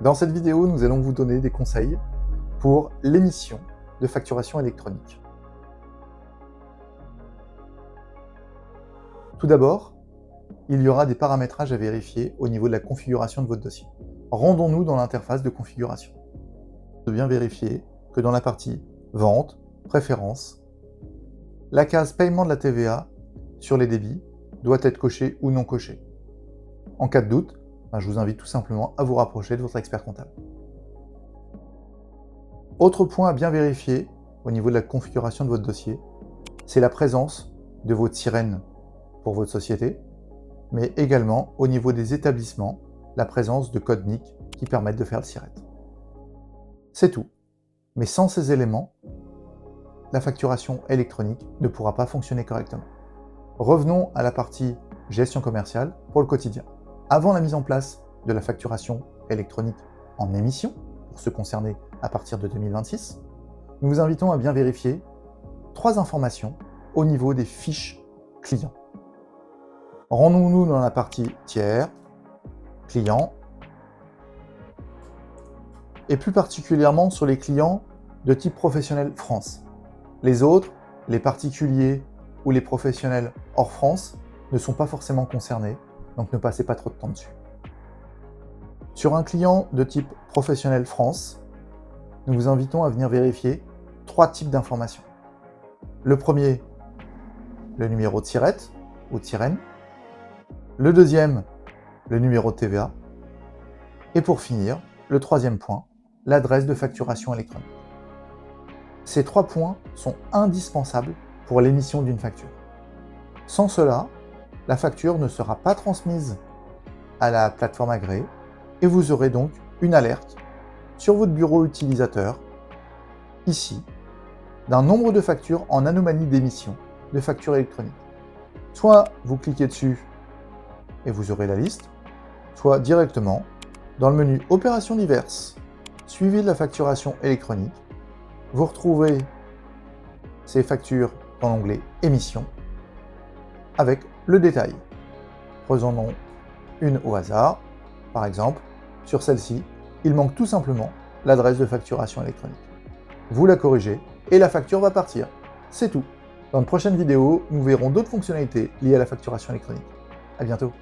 Dans cette vidéo, nous allons vous donner des conseils pour l'émission de facturation électronique. Tout d'abord, il y aura des paramétrages à vérifier au niveau de la configuration de votre dossier. Rendons-nous dans l'interface de configuration. De bien vérifier que dans la partie Vente, Préférences, la case Paiement de la TVA sur les débits doit être cochée ou non cochée. En cas de doute, je vous invite tout simplement à vous rapprocher de votre expert comptable. Autre point à bien vérifier au niveau de la configuration de votre dossier, c'est la présence de votre sirène pour votre société, mais également au niveau des établissements, la présence de codes NIC qui permettent de faire le SIRET. C'est tout. Mais sans ces éléments, la facturation électronique ne pourra pas fonctionner correctement. Revenons à la partie gestion commerciale pour le quotidien. Avant la mise en place de la facturation électronique en émission, pour ceux concernés à partir de 2026, nous vous invitons à bien vérifier 3 informations au niveau des fiches clients. Rendons-nous dans la partie tiers, clients, et plus particulièrement sur les clients de type professionnel France. Les autres, les particuliers ou les professionnels hors France, ne sont pas forcément concernés, donc ne passez pas trop de temps dessus. Sur un client de type professionnel France, nous vous invitons à venir vérifier 3 types d'informations. Le premier, le numéro de SIRET ou de sirène. Le deuxième, le numéro de TVA. Et pour finir, le troisième point, l'adresse de facturation électronique. Ces 3 points sont indispensables pour l'émission d'une facture. Sans cela, la facture ne sera pas transmise à la plateforme agréée et vous aurez donc une alerte sur votre bureau utilisateur, ici, d'un nombre de factures en anomalie d'émission de factures électroniques. Soit vous cliquez dessus et vous aurez la liste, soit directement dans le menu Opérations diverses, suivi de la facturation électronique, vous retrouvez ces factures dans l'onglet Émission avec le détail. Prenons une au hasard, par exemple, sur celle-ci, il manque tout simplement l'adresse de facturation électronique. Vous la corrigez et la facture va partir. C'est tout. Dans de prochaines vidéos, nous verrons d'autres fonctionnalités liées à la facturation électronique. À bientôt.